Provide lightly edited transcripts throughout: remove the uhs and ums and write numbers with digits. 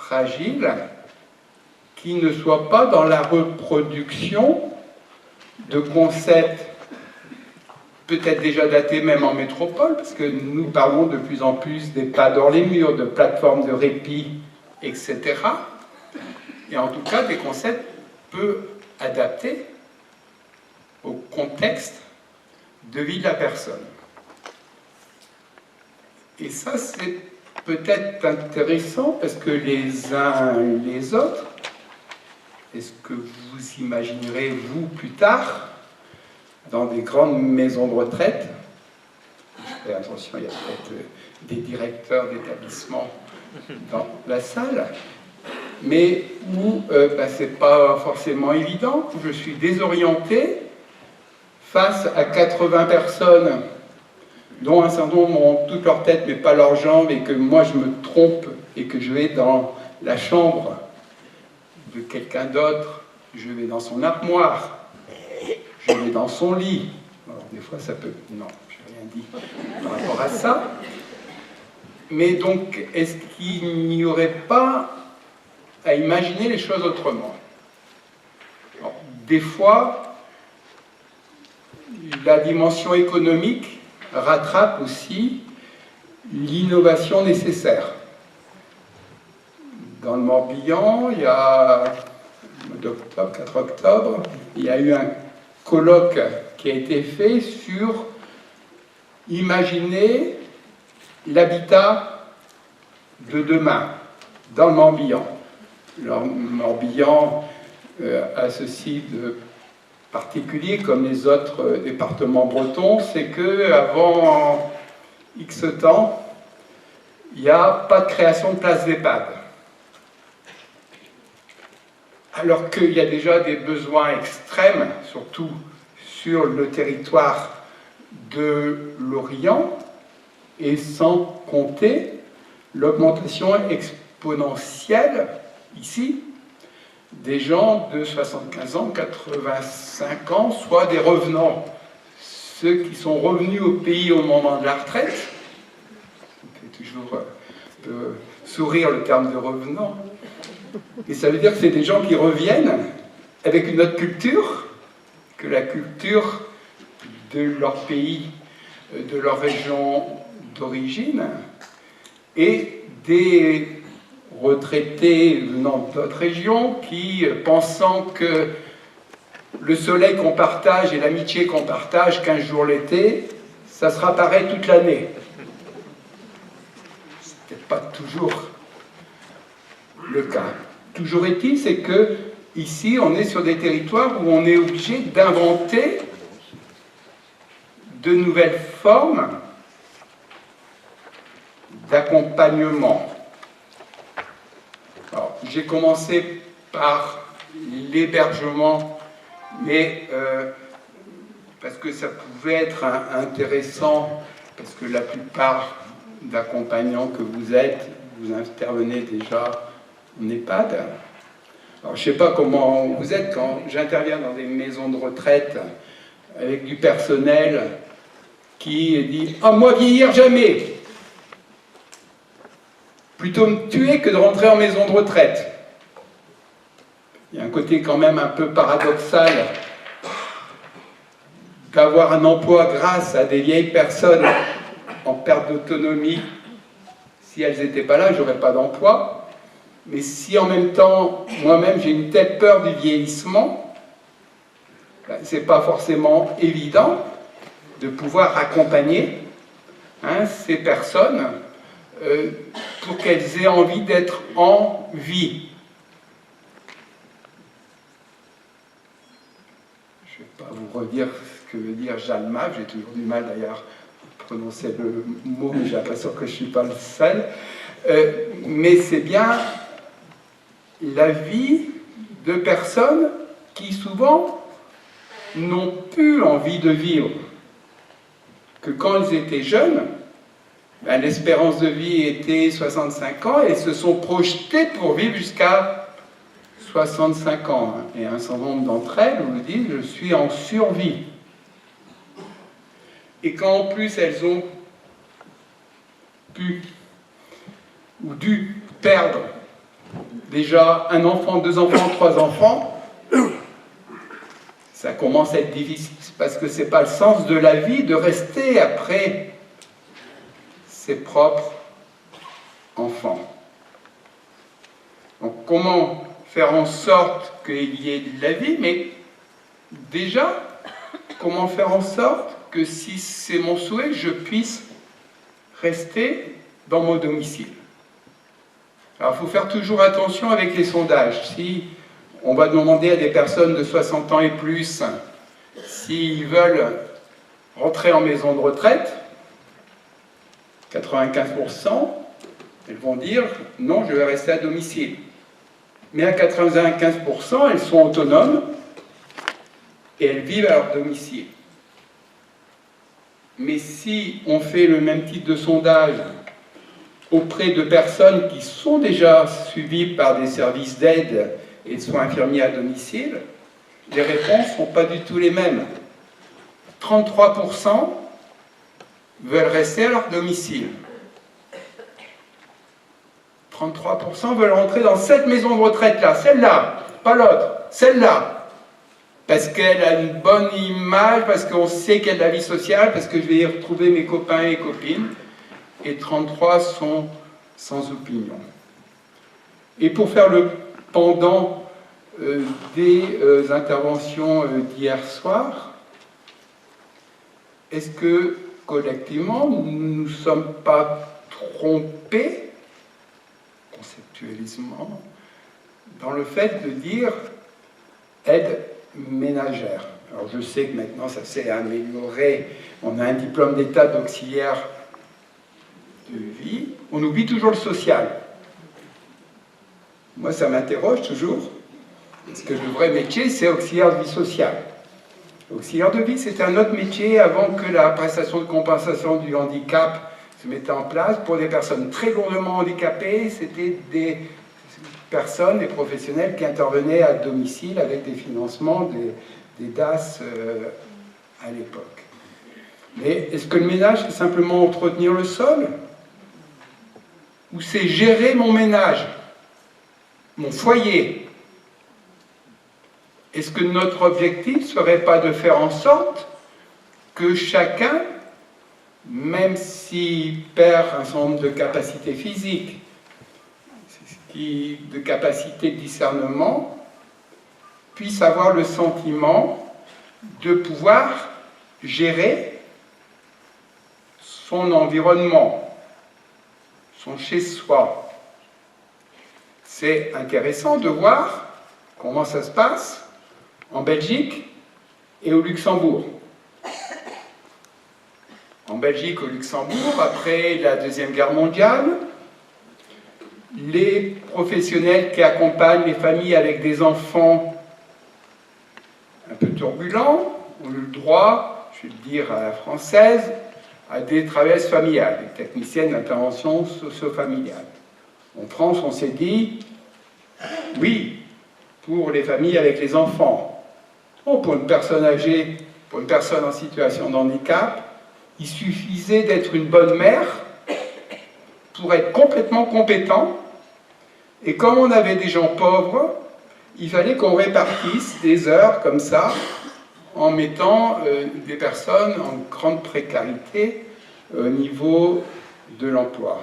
fragile qui ne soit pas dans la reproduction de concepts peut-être déjà datés même en métropole, parce que nous parlons de plus en plus des pas dans les murs, de plateformes de répit, etc. Et en tout cas, des concepts peu adaptés au contexte de vie de la personne. Et ça, c'est peut-être intéressant, parce que les uns et les autres, est-ce que vous imaginerez, vous, plus tard, dans des grandes maisons de retraite, je fais attention, il y a peut-être des directeurs d'établissement dans la salle, mais où c'est pas forcément évident, où je suis désorienté face à 80 personnes dont un certain nombre ont toute leur tête mais pas leurs jambes, et que moi je me trompe et que je vais dans la chambre de quelqu'un d'autre, je vais dans son armoire, je vais dans son lit. Alors, des fois, ça peut... Non, je n'ai rien dit par rapport à ça. Mais donc, est-ce qu'il n'y aurait pas à imaginer les choses autrement? Alors, des fois, la dimension économique rattrape aussi l'innovation nécessaire. Dans le Morbihan, il y a, au mois d'octobre, 4 octobre, il y a eu un colloque qui a été fait sur imaginer l'habitat de demain dans le Morbihan. Le Morbihan a ceci de particulier, comme les autres départements bretons, c'est qu'avant X temps, il n'y a pas de création de places d'EHPAD. Alors qu'il y a déjà des besoins extrêmes, surtout sur le territoire de l'Orient, et sans compter l'augmentation exponentielle, ici, des gens de 75 ans, 85 ans, soit des revenants. Ceux qui sont revenus au pays au moment de la retraite, ça fait toujours sourire le terme de revenant, et ça veut dire que c'est des gens qui reviennent avec une autre culture que la culture de leur pays, de leur région d'origine, et des retraités venant d'autres régions qui, pensant que le soleil qu'on partage et l'amitié qu'on partage 15 jours l'été, ça sera pareil toute l'année. C'est peut-être pas toujours le cas. Toujours est-il, c'est que ici, on est sur des territoires où on est obligé d'inventer de nouvelles formes d'accompagnement. Alors, j'ai commencé par l'hébergement, mais parce que ça pouvait être intéressant, parce que la plupart d'accompagnants que vous êtes, vous intervenez déjà en EHPAD. Alors, je ne sais pas comment vous êtes quand j'interviens dans des maisons de retraite avec du personnel qui dit « Ah, moi, vieillir jamais !» Plutôt me tuer que de rentrer en maison de retraite. Il y a un côté quand même un peu paradoxal d'avoir un emploi grâce à des vieilles personnes en perte d'autonomie. Si elles n'étaient pas là, je n'aurais pas d'emploi. Mais si en même temps, moi-même, j'ai une telle peur du vieillissement, ben, ce n'est pas forcément évident de pouvoir accompagner ces personnes pour qu'elles aient envie d'être en vie. Je ne vais pas vous redire ce que veut dire Jalma, j'ai toujours du mal d'ailleurs à prononcer le mot, mais j'ai l'impression que je ne suis pas le seul. Mais c'est bien la vie de personnes qui souvent n'ont plus envie de vivre. Que quand ils étaient jeunes, ben, l'espérance de vie était 65 ans et se sont projetées pour vivre jusqu'à 65 ans. Et un certain nombre d'entre elles vous disent « je suis en survie ». Et quand en plus elles ont pu ou dû perdre déjà un enfant, 2 enfants, 3 enfants, ça commence à être difficile parce que ce n'est pas le sens de la vie de rester après ses propres enfants. Donc comment faire en sorte qu'il y ait de la vie, mais déjà, comment faire en sorte que si c'est mon souhait, je puisse rester dans mon domicile. Alors il faut faire toujours attention avec les sondages. Si on va demander à des personnes de 60 ans et plus s'ils veulent rentrer en maison de retraite, 95%, elles vont dire non, je vais rester à domicile. Mais à 95%, elles sont autonomes et elles vivent à leur domicile. Mais si on fait le même type de sondage auprès de personnes qui sont déjà suivies par des services d'aide et de soins infirmiers à domicile, les réponses ne sont pas du tout les mêmes. 33% veulent rester à leur domicile. 33% veulent rentrer dans cette maison de retraite-là, celle-là, pas l'autre, celle-là. Parce qu'elle a une bonne image, parce qu'on sait qu'elle a de la vie sociale, parce que je vais y retrouver mes copains et copines. Et 33 sont sans opinion. Et pour faire le pendant des interventions d'hier soir, est-ce que collectivement nous ne nous sommes pas trompés conceptuellement dans le fait de dire aide ménagère? Alors je sais que maintenant ça s'est amélioré, on a un diplôme d'état d'auxiliaire de vie, on oublie toujours le social. Moi ça m'interroge toujours, parce que le vrai métier c'est auxiliaire de vie sociale. Auxiliaire de vie c'était un autre métier avant que la prestation de compensation du handicap se mettait en place. Pour des personnes très lourdement handicapées, c'était des personnes, des professionnels qui intervenaient à domicile avec des financements, des DAS à l'époque. Mais est-ce que le ménage, c'est simplement entretenir le sol? Ou c'est gérer mon ménage, mon foyer? Est-ce que notre objectif ne serait pas de faire en sorte que chacun, même s'il perd un certain nombre de capacités physiques, de capacités de discernement, puisse avoir le sentiment de pouvoir gérer son environnement, son chez-soi. C'est intéressant de voir comment ça se passe en Belgique et au Luxembourg. En Belgique, au Luxembourg, après la Deuxième Guerre mondiale, les professionnels qui accompagnent les familles avec des enfants un peu turbulents ont eu le droit, je vais le dire à la française, à des travailleuses familiales, des techniciennes d'intervention socio-familiale. En France, on s'est dit, oui, pour les familles avec les enfants, ou pour une personne âgée, pour une personne en situation de handicap, il suffisait d'être une bonne mère pour être complètement compétent. Et comme on avait des gens pauvres, il fallait qu'on répartisse des heures comme ça, en mettant des personnes en grande précarité au niveau de l'emploi.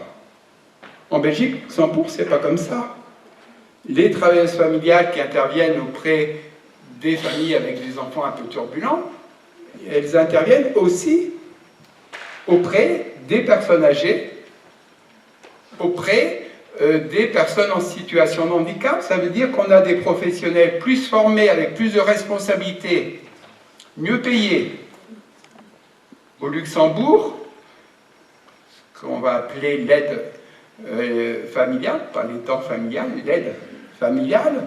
En Belgique, Luxembourg, c'est pas comme ça. Les travailleuses familiales qui interviennent auprès des familles avec des enfants un peu turbulents, elles interviennent aussi auprès des personnes âgées, auprès des personnes en situation de handicap. Ça veut dire qu'on a des professionnels plus formés, avec plus de responsabilités, mieux payés. Au Luxembourg, ce qu'on va appeler l'aide familiale, pas l'aide familiale, l'aide familiale,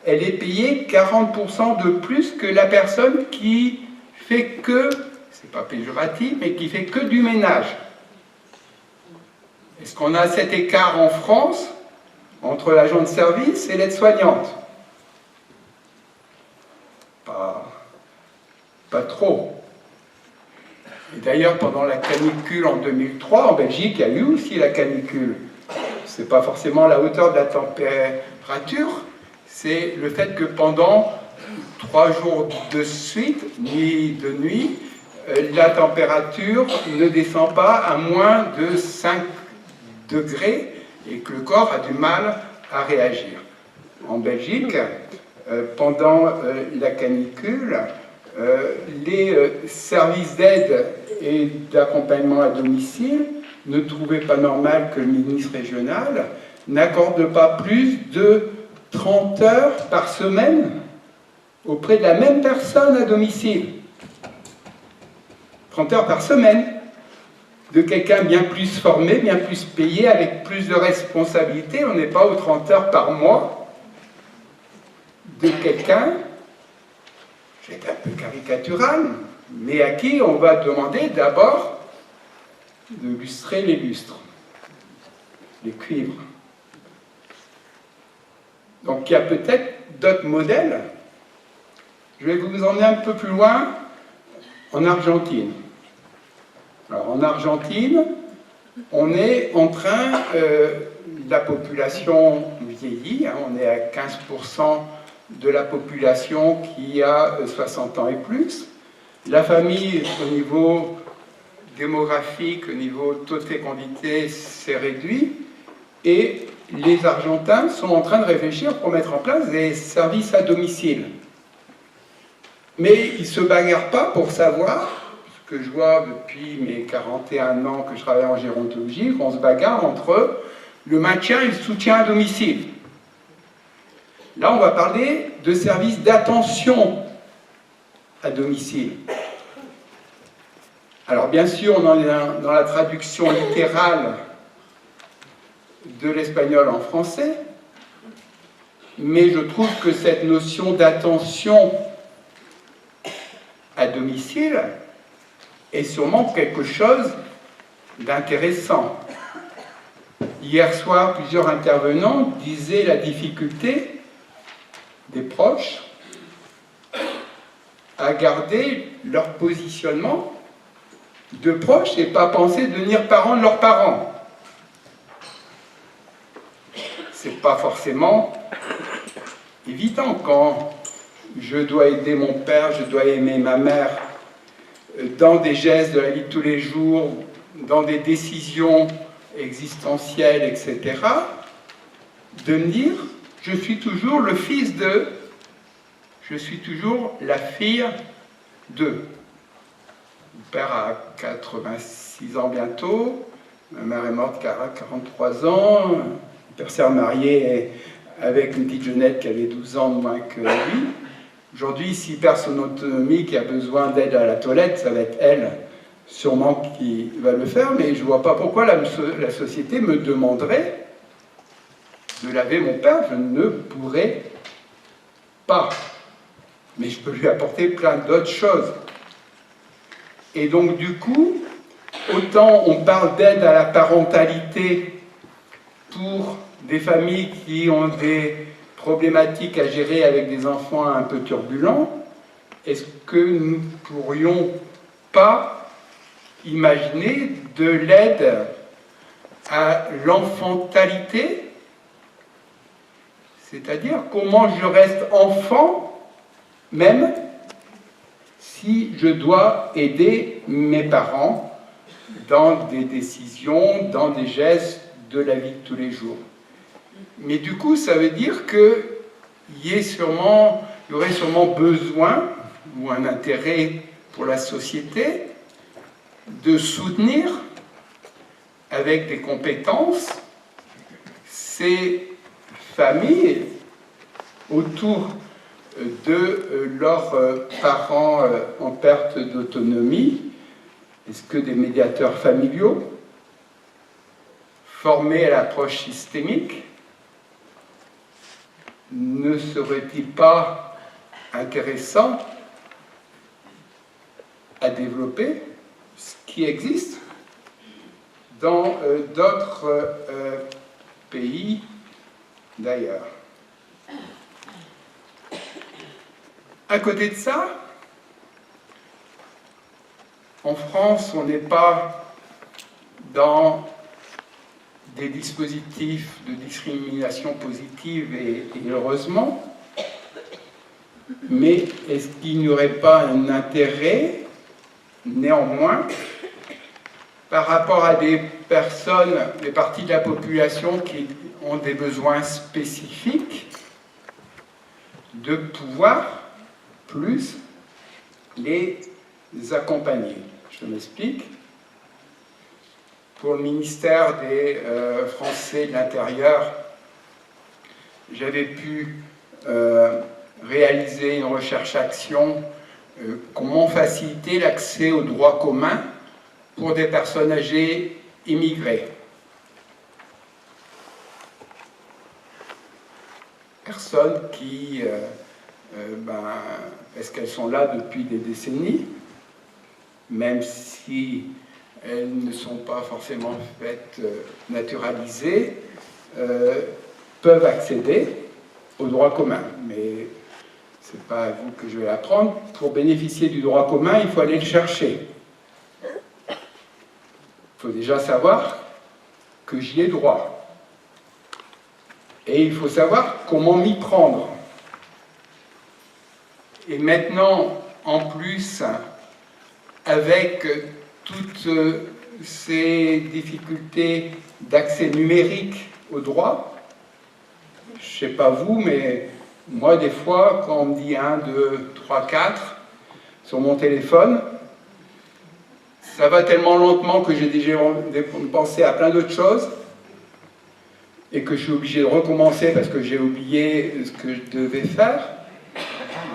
elle est payée 40% de plus que la personne qui fait que, c'est pas péjoratif, mais qui fait que du ménage. Est-ce qu'on a cet écart en France entre l'agent de service et l'aide-soignante? Pas trop. Et d'ailleurs, pendant la canicule en 2003, en Belgique, il y a eu aussi la canicule. Ce n'est pas forcément la hauteur de la température température, c'est le fait que pendant 3 jours de suite, nuit de nuit, la température ne descend pas à moins de 5 degrés et que le corps a du mal à réagir. En Belgique, pendant la canicule, les services d'aide et d'accompagnement à domicile ne trouvaient pas normal que le ministre régional n'accorde pas plus de 30 heures par semaine auprès de la même personne à domicile. 30 heures par semaine de quelqu'un bien plus formé, bien plus payé, avec plus de responsabilités. On n'est pas aux 30 heures par mois de quelqu'un, c'est un peu caricatural, mais à qui on va demander d'abord de lustrer les lustres, les cuivres. Donc il y a peut-être d'autres modèles. Je vais vous emmener un peu plus loin, en Argentine. Alors en Argentine, on est en train, la population vieillit, hein, on est à 15% de la population qui a 60 ans et plus. La famille, au niveau démographique, au niveau taux de fécondité, s'est réduit. Et les Argentins sont en train de réfléchir pour mettre en place des services à domicile. Mais ils ne se bagarrent pas pour savoir, ce que je vois depuis mes 41 ans que je travaille en gérontologie, qu'on se bagarre entre le maintien et le soutien à domicile. Là, on va parler de services d'attention à domicile. Alors, bien sûr, on en est dans la traduction littérale de l'espagnol en français, mais je trouve que cette notion d'attention à domicile est sûrement quelque chose d'intéressant. Hier soir, plusieurs intervenants disaient la difficulté des proches à garder leur positionnement de proches et pas penser devenir parents de leurs parents. C'est pas forcément évident quand je dois aider mon père, je dois aimer ma mère dans des gestes de la vie de tous les jours, dans des décisions existentielles, etc., de me dire, je suis toujours le fils de, je suis toujours la fille de. Mon père a 86 ans bientôt, ma mère est morte à 43 ans, mon père s'est remarié avec une petite jeunette qui avait 12 ans de moins que lui. Aujourd'hui, s'il perd son autonomie, qui a besoin d'aide à la toilette, ça va être elle, sûrement, qui va le faire, mais je ne vois pas pourquoi la société me demanderait de laver mon père. Je ne pourrais pas. Mais je peux lui apporter plein d'autres choses. Et donc, du coup, autant on parle d'aide à la parentalité pour des familles qui ont des problématiques à gérer avec des enfants un peu turbulents, est-ce que nous ne pourrions pas imaginer de l'aide à l'enfantalité, c'est-à-dire comment je reste enfant même si je dois aider mes parents dans des décisions, dans des gestes de la vie de tous les jours. Mais du coup, ça veut dire qu'il y aurait sûrement besoin, ou un intérêt pour la société, de soutenir avec des compétences ces familles autour de leurs parents en perte d'autonomie. Est-ce que des médiateurs familiaux formés à l'approche systémique ne serait-il pas intéressant à développer, ce qui existe dans d'autres pays d'ailleurs? À côté de ça, en France, on n'est pas dans des dispositifs de discrimination positive, et heureusement, mais est-ce qu'il n'y aurait pas un intérêt, néanmoins, par rapport à des personnes, des parties de la population qui ont des besoins spécifiques, de pouvoir plus les accompagner? Je m'explique. Pour le ministère des Français de l'Intérieur, j'avais pu réaliser une recherche-action comment faciliter l'accès aux droits communs pour des personnes âgées immigrées. Personnes qui, est-ce qu'elles sont là depuis des décennies, même si elles ne sont pas forcément faites naturalisées, peuvent accéder aux droits communs. Mais ce n'est pas à vous que je vais l'apprendre. Pour bénéficier du droit commun, il faut aller le chercher. Il faut déjà savoir que j'y ai droit. Et il faut savoir comment m'y prendre. Et maintenant, en plus, avec toutes ces difficultés d'accès numérique au droit, je ne sais pas vous, mais moi, des fois, quand on me dit 1, 2, 3, 4 sur mon téléphone, ça va tellement lentement que j'ai déjà pensé à plein d'autres choses et que je suis obligé de recommencer parce que j'ai oublié ce que je devais faire.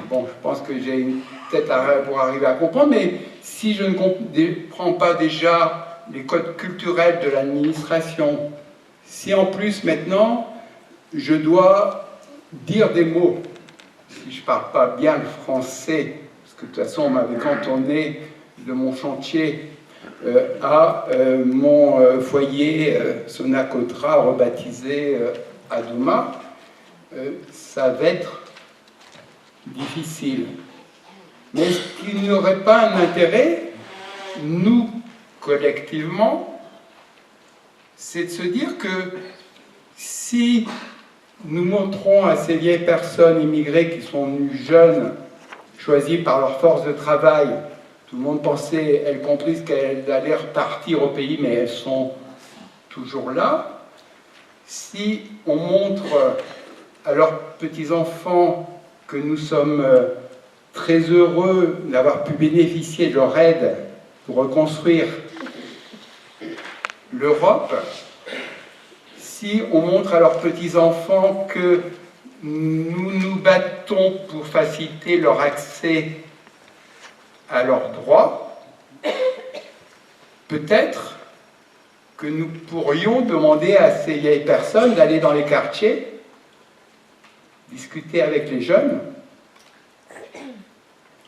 Bon, je pense que j'ai une tête pour arriver à comprendre, mais si je ne comprends pas déjà les codes culturels de l'administration, si en plus maintenant je dois dire des mots, si je ne parle pas bien le français, parce que de toute façon on m'avait cantonné de mon chantier à mon foyer Sonacotra rebaptisé Adouma, ça va être difficile. Mais est-ce qu'il n'y aurait pas un intérêt, nous, collectivement, c'est de se dire que si nous montrons à ces vieilles personnes immigrées qui sont venues jeunes, choisies par leur force de travail, tout le monde pensait, elles comprises qu'elles allaient repartir au pays, mais elles sont toujours là. Si on montre à leurs petits-enfants que nous sommes très heureux d'avoir pu bénéficier de leur aide pour reconstruire l'Europe, si on montre à leurs petits-enfants que nous nous battons pour faciliter leur accès à leurs droits, peut-être que nous pourrions demander à ces vieilles personnes d'aller dans les quartiers, discuter avec les jeunes.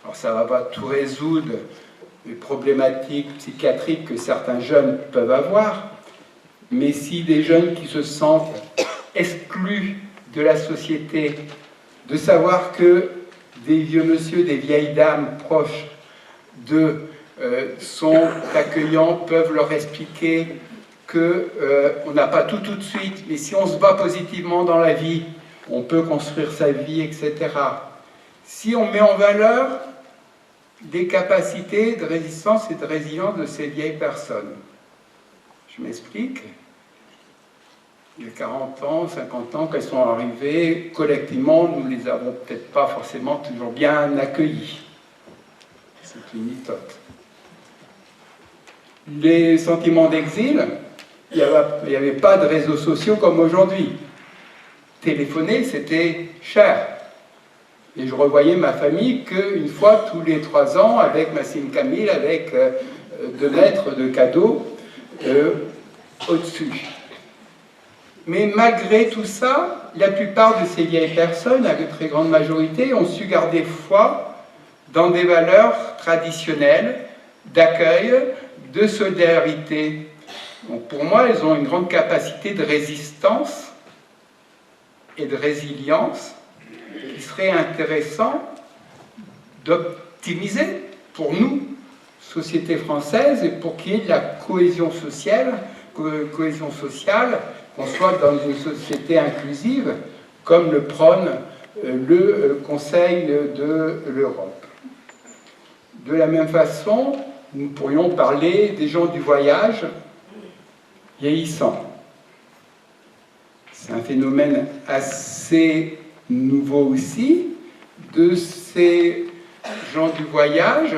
Alors ça ne va pas tout résoudre les problématiques psychiatriques que certains jeunes peuvent avoir, mais si des jeunes qui se sentent exclus de la société, de savoir que des vieux monsieur, des vieilles dames proches d'eux sont accueillants, peuvent leur expliquer qu'on n'a pas tout de suite, mais si on se bat positivement dans la vie, on peut construire sa vie, etc. Si on met en valeur des capacités de résistance et de résilience de ces vieilles personnes. Je m'explique. Il y a 40 ans, 50 ans qu'elles sont arrivées, collectivement, nous ne les avons peut-être pas forcément toujours bien accueillies. C'est une litote. Les sentiments d'exil, il n'y avait pas de réseaux sociaux comme aujourd'hui. Téléphoner, c'était cher. Et je revoyais ma famille qu'une fois tous les 3 ans, avec ma SIM Camille, avec 2 mètres de cadeaux au-dessus. Mais malgré tout ça, la plupart de ces vieilles personnes, à une très grande majorité, ont su garder foi dans des valeurs traditionnelles d'accueil, de solidarité. Donc pour moi, elles ont une grande capacité de résistance et de résilience qui serait intéressant d'optimiser pour nous, société française, et pour qu'il y ait de la cohésion sociale, cohésion sociale, qu'on soit dans une société inclusive, comme le prône le Conseil de l'Europe. De la même façon, nous pourrions parler des gens du voyage vieillissants. C'est un phénomène assez nouveau aussi, de ces gens du voyage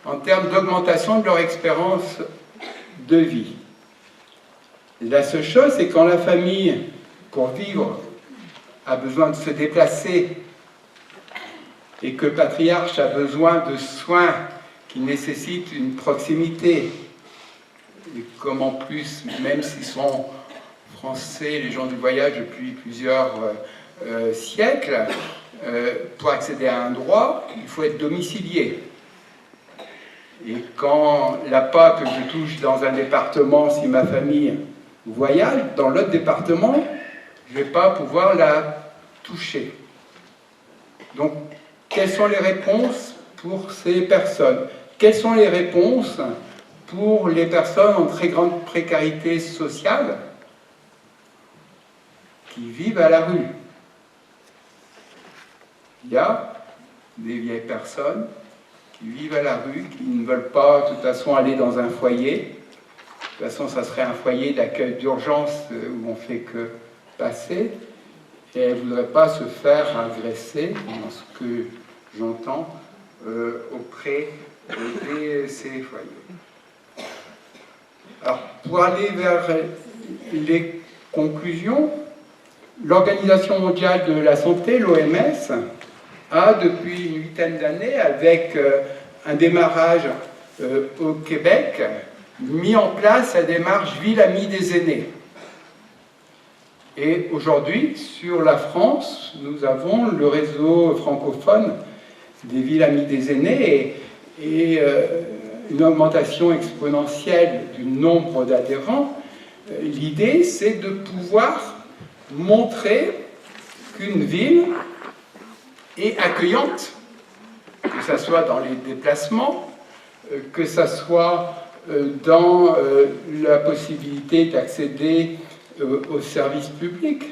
en termes d'augmentation de leur expérience de vie. La seule chose, c'est quand la famille, pour vivre, a besoin de se déplacer et que le patriarche a besoin de soins qui nécessitent une proximité, et comme en plus, même s'ils sont français, les gens du voyage depuis plusieurs siècles, pour accéder à un droit, il faut être domicilié. Et quand l'appât que je touche dans un département, si ma famille voyage, dans l'autre département, je ne vais pas pouvoir la toucher. Donc, quelles sont les réponses pour ces personnes? Quelles sont les réponses pour les personnes en très grande précarité sociale qui vivent à la rue? Il y a des vieilles personnes qui vivent à la rue, qui ne veulent pas de toute façon aller dans un foyer. De toute façon, ça serait un foyer d'accueil d'urgence où on ne fait que passer. Et elles ne voudraient pas se faire agresser, dans ce que j'entends, auprès de ces foyers. Alors, pour aller vers les conclusions, l'Organisation mondiale de la santé, l'OMS, a depuis une huitaine d'années, avec un démarrage au Québec, mis en place la démarche Ville amie des aînés. Et aujourd'hui, sur la France, nous avons le réseau francophone des villes amies des aînés et une augmentation exponentielle du nombre d'adhérents. L'idée, c'est de pouvoir montrer qu'une ville est accueillante, que ce soit dans les déplacements, que ce soit dans la possibilité d'accéder aux services publics,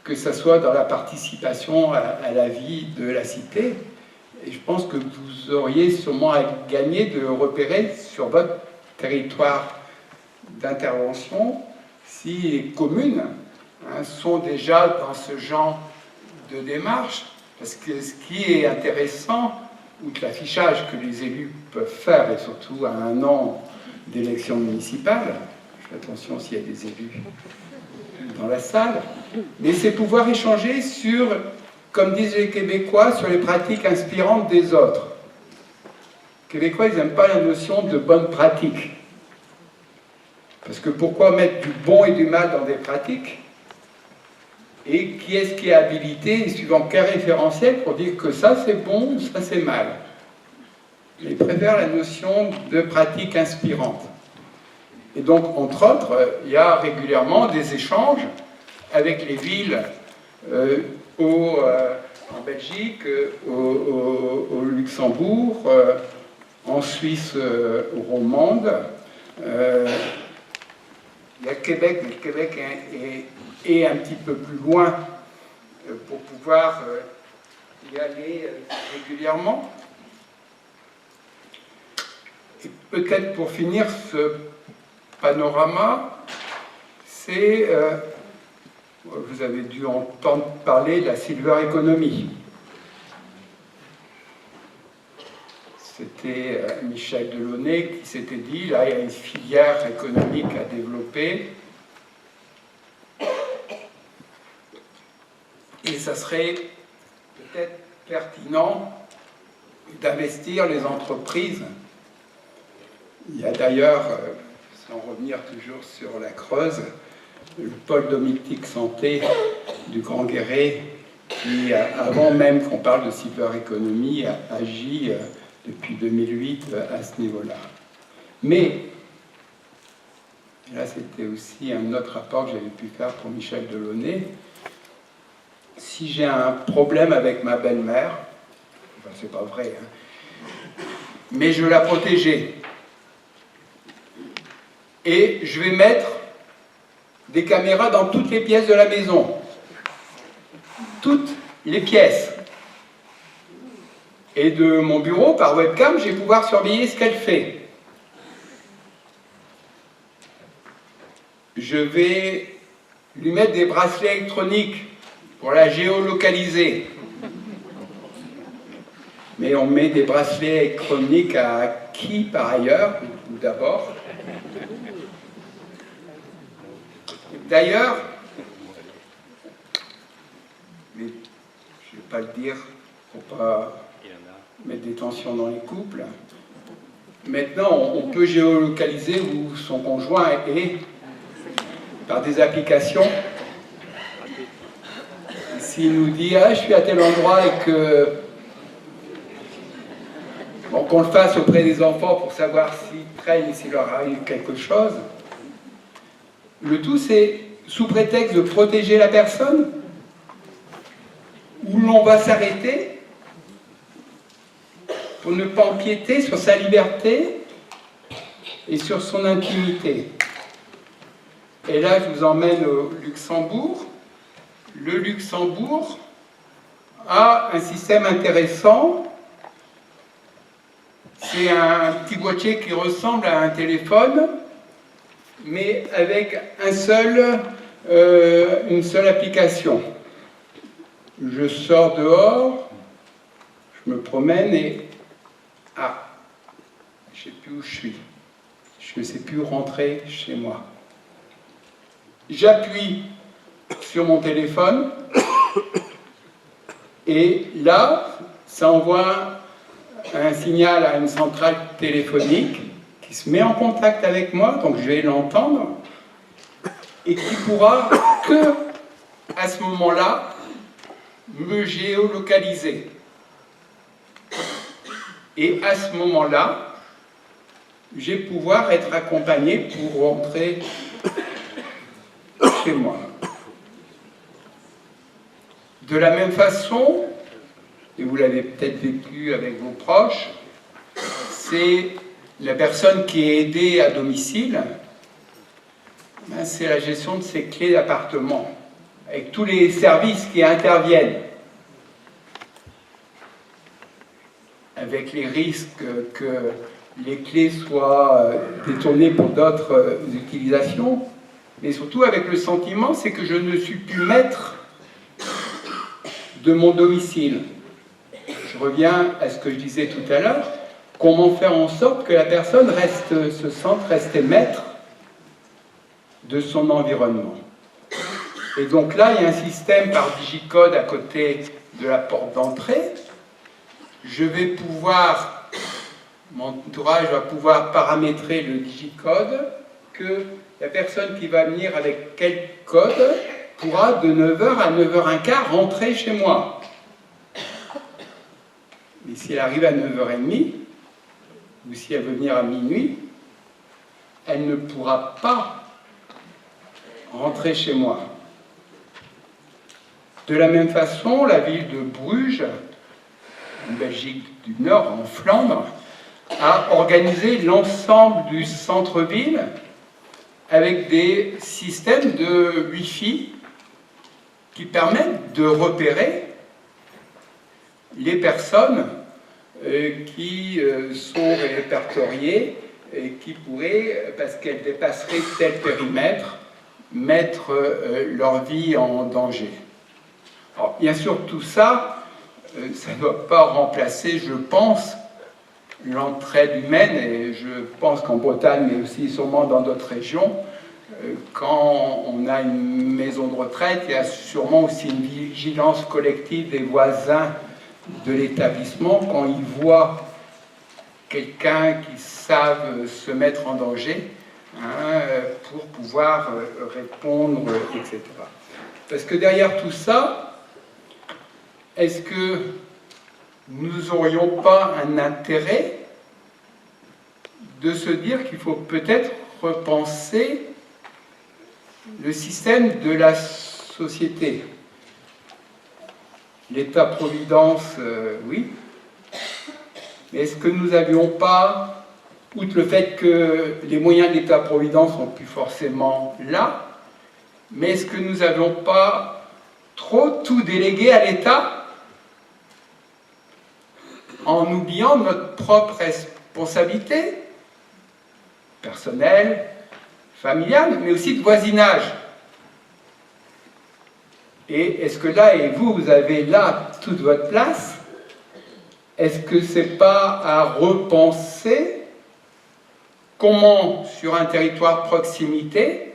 que ce soit dans la participation à la vie de la cité. Et je pense que vous auriez sûrement à gagner de repérer sur votre territoire d'intervention si les communes sont déjà dans ce genre de démarche. Parce que ce qui est intéressant, outre l'affichage que les élus peuvent faire, et surtout à un an d'élections municipales, je fais attention s'il y a des élus dans la salle, mais c'est pouvoir échanger sur, comme disent les Québécois, sur les pratiques inspirantes des autres. Les Québécois, ils n'aiment pas la notion de bonne pratique. Parce que pourquoi mettre du bon et du mal dans des pratiques? Et qui est-ce qui est habilité, suivant quel référentiel, pour dire que ça c'est bon, ça c'est mal? Ils préfèrent la notion de pratique inspirante. Et donc, entre autres, il y a régulièrement des échanges avec les villes en Belgique, au Luxembourg, en Suisse romande. Il y a Québec, mais le Québec est un petit peu plus loin pour pouvoir y aller régulièrement. Et peut-être pour finir ce panorama, c'est, vous avez dû entendre parler de la silver economy. C'était Michel Delaunay qui s'était dit, là il y a une filière économique à développer, et ça serait peut-être pertinent d'investir les entreprises. Il y a d'ailleurs, sans revenir toujours sur la Creuse, le pôle domotique santé du Grand Guéret, qui, avant même qu'on parle de silver economy, agit depuis 2008 à ce niveau-là. Mais, et là c'était aussi un autre rapport que j'avais pu faire pour Michel Delaunay, si j'ai un problème avec ma belle-mère, enfin c'est pas vrai, mais je veux la protéger, et je vais mettre des caméras dans toutes les pièces de la maison. Toutes les pièces. Et de mon bureau, par webcam, je vais pouvoir surveiller ce qu'elle fait. Je vais lui mettre des bracelets électroniques pour la géolocaliser. Mais on met des bracelets électroniques à qui par ailleurs, d'abord? D'ailleurs, mais je ne vais pas le dire pour pas mettre des tensions dans les couples. Maintenant, on peut géolocaliser où son conjoint est par des applications. S'il nous dit ah, je suis à tel endroit et que bon, qu'on le fasse auprès des enfants pour savoir s'ils traînent et s'il leur arrive quelque chose. Le tout, c'est sous prétexte de protéger la personne, où l'on va s'arrêter pour ne pas empiéter sur sa liberté et sur son intimité. Et là, je vous emmène au Luxembourg. Le Luxembourg a un système intéressant. C'est un petit boîtier qui ressemble à un téléphone, mais avec une seule application. Je sors dehors, je me promène et... Ah, je ne sais plus où je suis. Je ne sais plus où rentrer chez moi. J'appuie sur mon téléphone et là, ça envoie un signal à une centrale téléphonique qui se met en contact avec moi, donc je vais l'entendre, et qui pourra que, à ce moment-là, me géolocaliser. Et à ce moment-là, je vais pouvoir être accompagné pour rentrer chez moi. De la même façon, et vous l'avez peut-être vécu avec vos proches, c'est la personne qui est aidée à domicile, c'est la gestion de ses clés d'appartement, avec tous les services qui interviennent, avec les risques que les clés soient détournées pour d'autres utilisations, mais surtout avec le sentiment, c'est que je ne suis plus maître de mon domicile. Je reviens à ce que je disais tout à l'heure, comment faire en sorte que la personne se sente rester maître de son environnement. Et donc là, il y a un système par digicode à côté de la porte d'entrée. Je vais pouvoir, mon entourage va pouvoir paramétrer le digicode, que la personne qui va venir avec quel code pourra de 9h à 9h15 rentrer chez moi. Mais si elle arrive à 9h30, ou si elle veut venir à minuit, elle ne pourra pas rentrer chez moi. De la même façon, la ville de Bruges, en Belgique du Nord, en Flandre, a organisé l'ensemble du centre-ville avec des systèmes de Wi-Fi qui permettent de repérer les personnes qui sont répertoriées et qui pourraient, parce qu'elles dépasseraient tel périmètre, mettre leur vie en danger. Alors, bien sûr, tout ça, ça ne doit pas remplacer, je pense, l'entraide humaine, et je pense qu'en Bretagne, mais aussi sûrement dans d'autres régions, quand on a une maison de retraite, il y a sûrement aussi une vigilance collective des voisins de l'établissement quand ils voient quelqu'un qui savent se mettre en danger, pour pouvoir répondre, etc. Parce que derrière tout ça, est-ce que nous n'aurions pas un intérêt de se dire qu'il faut peut-être repenser le système de la société? L'État-providence, oui. Mais est-ce que nous n'avions pas, outre le fait que les moyens de l'État-providence sont plus forcément là, mais est-ce que nous n'avons pas trop tout délégué à l'État en oubliant notre propre responsabilité personnelle, familiale, mais aussi de voisinage? Et est-ce que là, et vous avez là toute votre place, est-ce que c'est pas à repenser comment, sur un territoire proximité,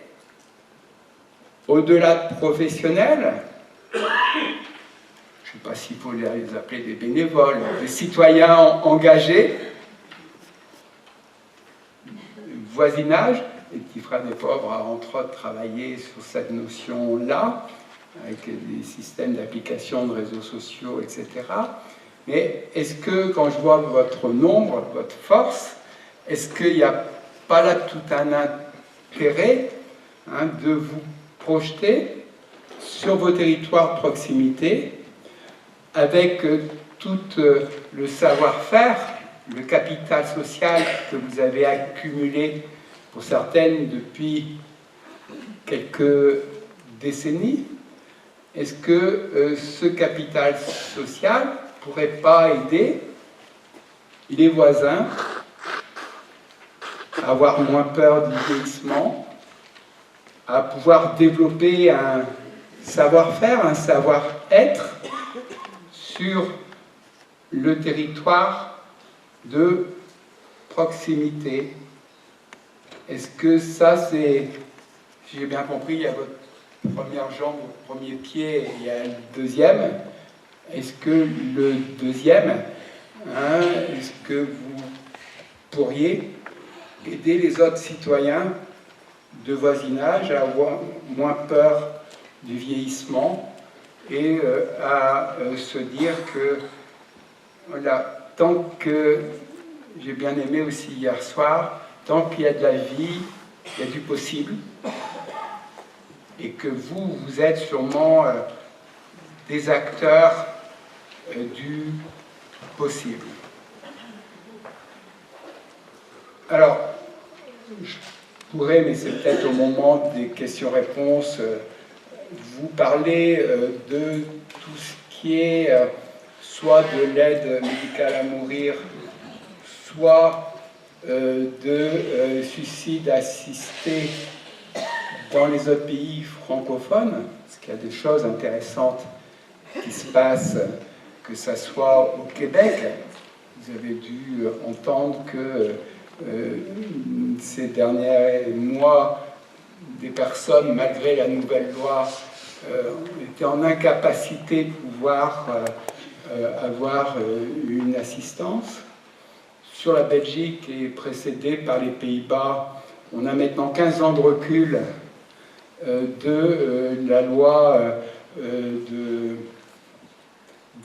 au-delà de professionnels, je ne sais pas s'il faut les appeler des bénévoles, des citoyens engagés, voisinage, et qui fera des pauvres a entre autres travaillé sur cette notion-là, avec des systèmes d'application de réseaux sociaux, etc. Mais est-ce que, quand je vois votre nombre, votre force, est-ce qu'il n'y a pas là tout un intérêt de vous projeter sur vos territoires de proximité avec tout le savoir-faire, le capital social que vous avez accumulé pour certaines depuis quelques décennies? Est-ce que ce capital social ne pourrait pas aider les voisins à avoir moins peur du vieillissement, à pouvoir développer un savoir-faire, un savoir-être sur le territoire de proximité? Est-ce que ça, c'est... Si j'ai bien compris, il y a votre première jambe, votre premier pied, et il y a le deuxième. Est-ce que le deuxième, est-ce que vous pourriez aider les autres citoyens de voisinage à avoir moins peur du vieillissement et à se dire que, voilà, tant que, j'ai bien aimé aussi hier soir, tant qu'il y a de la vie, il y a du possible, et que vous êtes sûrement des acteurs du possible. Alors, je pourrais, mais c'est peut-être au moment des questions-réponses, vous parler de tout ce qui est soit de l'aide médicale à mourir, soit de suicide assisté dans les autres pays francophones, parce qu'il y a des choses intéressantes qui se passent, que ce soit au Québec. Vous avez dû entendre que ces derniers mois, des personnes, malgré la nouvelle loi, étaient en incapacité de pouvoir avoir une assistance. Sur la Belgique et précédée par les Pays-Bas, on a maintenant 15 ans de recul de la loi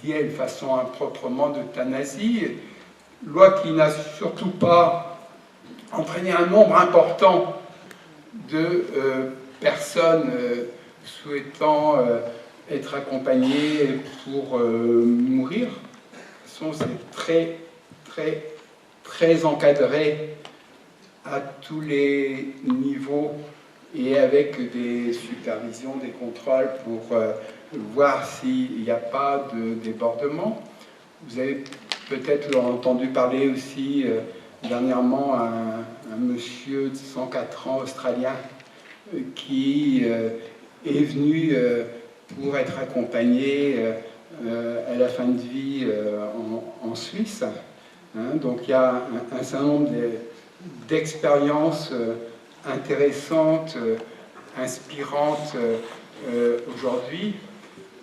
dite de façon improprement d'euthanasie, loi qui n'a surtout pas entraîné un nombre important de personnes souhaitant être accompagnées pour mourir. De toute façon, c'est très, très, très encadré à tous les niveaux et avec des supervisions, des contrôles pour voir s'il n'y a pas de débordement. Vous avez peut-être entendu parler aussi dernièrement un monsieur de 104 ans australien qui est venu pour être accompagné à la fin de vie en Suisse. Donc il y a un certain nombre d'expériences intéressantes, inspirantes aujourd'hui.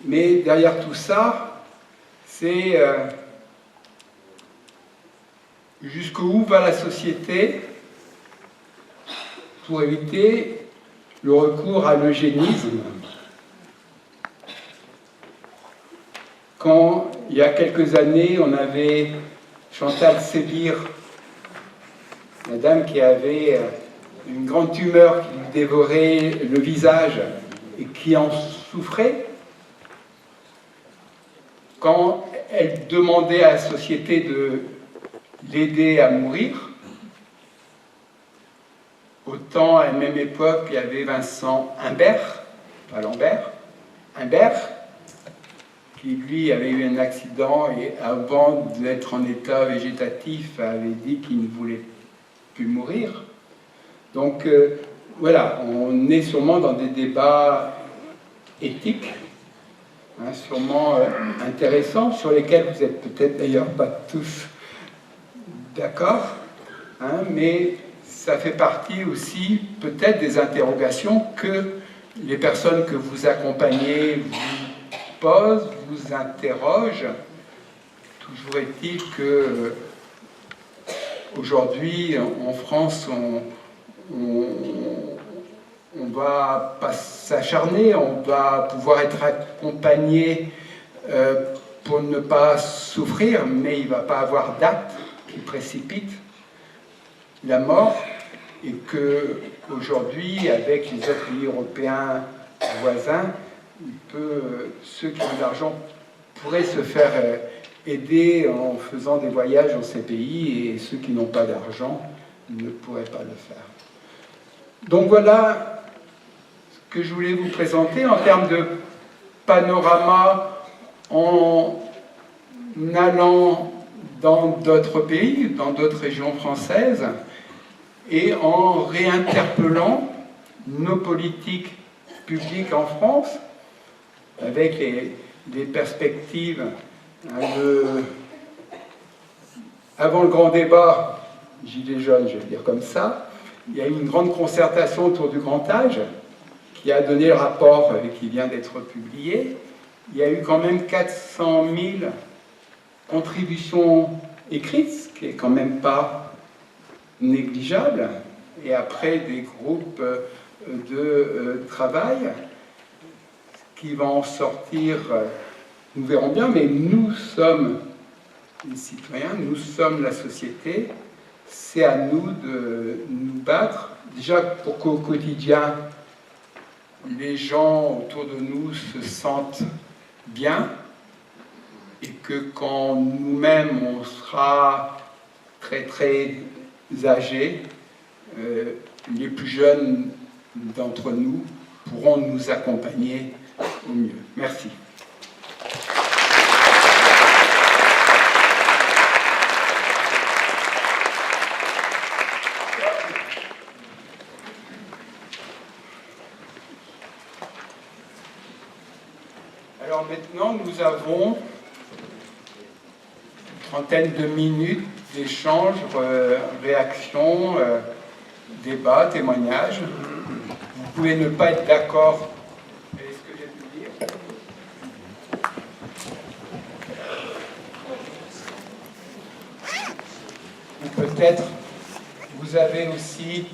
Mais derrière tout ça, c'est jusqu'où va la société pour éviter le recours à l'eugénisme. Quand, il y a quelques années, on avait Chantal Sébir, la dame qui avait une grande tumeur qui lui dévorait le visage et qui en souffrait, quand elle demandait à la société de l'aider à mourir, autant à la même époque, il y avait Vincent Humbert, pas Lambert, Humbert, qui lui avait eu un accident et avant d'être en état végétatif avait dit qu'il ne voulait plus mourir. Donc voilà, on est sûrement dans des débats éthiques, hein, sûrement intéressants, sur lesquels vous n'êtes peut-être d'ailleurs pas tous d'accord, hein, mais ça fait partie aussi peut-être des interrogations que les personnes que vous accompagnez vous posent, vous interrogent. Toujours est-il que aujourd'hui en France on va pas s'acharner, on va pouvoir être accompagné pour ne pas souffrir, mais il ne va pas avoir d'acte qui précipite la mort, et que aujourd'hui, avec les autres pays européens voisins, ceux qui ont de l'argent pourraient se faire aider en faisant des voyages dans ces pays, et ceux qui n'ont pas d'argent ne pourraient pas le faire. Donc voilà ce que je voulais vous présenter en termes de panorama, en allant dans d'autres pays, dans d'autres régions françaises, et en réinterpellant nos politiques publiques en France, avec les perspectives. Avant le grand débat, Gilets jaunes, je vais le dire comme ça, il y a eu une grande concertation autour du grand âge, qui a donné le rapport qui vient d'être publié. Il y a eu quand même 400 000 contributions écrites, ce qui est quand même pas négligeable, et après des groupes de travail qui vont en sortir, nous verrons bien, mais nous sommes les citoyens, nous sommes la société, c'est à nous de nous battre, déjà pour qu'au quotidien, les gens autour de nous se sentent bien, et que quand nous-mêmes on sera très très âgés, les plus jeunes d'entre nous pourront nous accompagner au mieux. Merci. Alors maintenant, nous avons une trentaine de minutes d'échanges, réactions, débats, témoignages. Vous pouvez ne pas être d'accord avec ce que j'ai pu dire. Ou peut-être vous avez aussi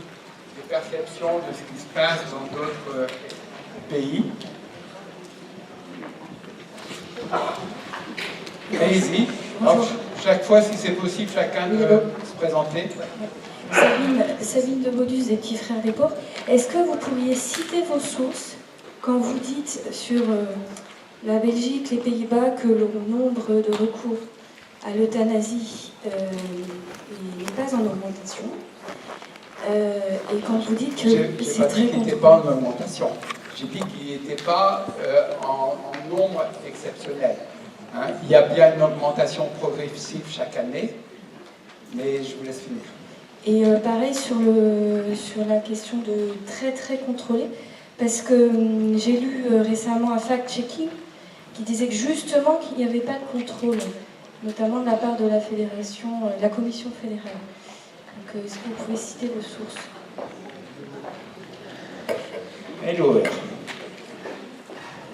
des perceptions de ce qui se passe dans d'autres pays. Allez-y. Chaque fois, si c'est possible, chacun peut se présenter. Sabine de Modus des Petits Frères des Pauvres. Est-ce que vous pourriez citer vos sources quand vous dites sur la Belgique, les Pays-Bas, que le nombre de recours à l'euthanasie n'est pas en augmentation, et quand vous dites que c'est très qu'il n'était pas en augmentation. J'ai dit qu'il n'était pas en nombre exceptionnel. Hein, il y a bien une augmentation progressive chaque année, mais je vous laisse finir. Et pareil sur la question de très très contrôlé, parce que j'ai lu récemment un fact-checking qui disait que justement qu'il n'y avait pas de contrôle, notamment de la part de la fédération, la commission fédérale. Donc est-ce que vous pouvez citer vos sources? Hello.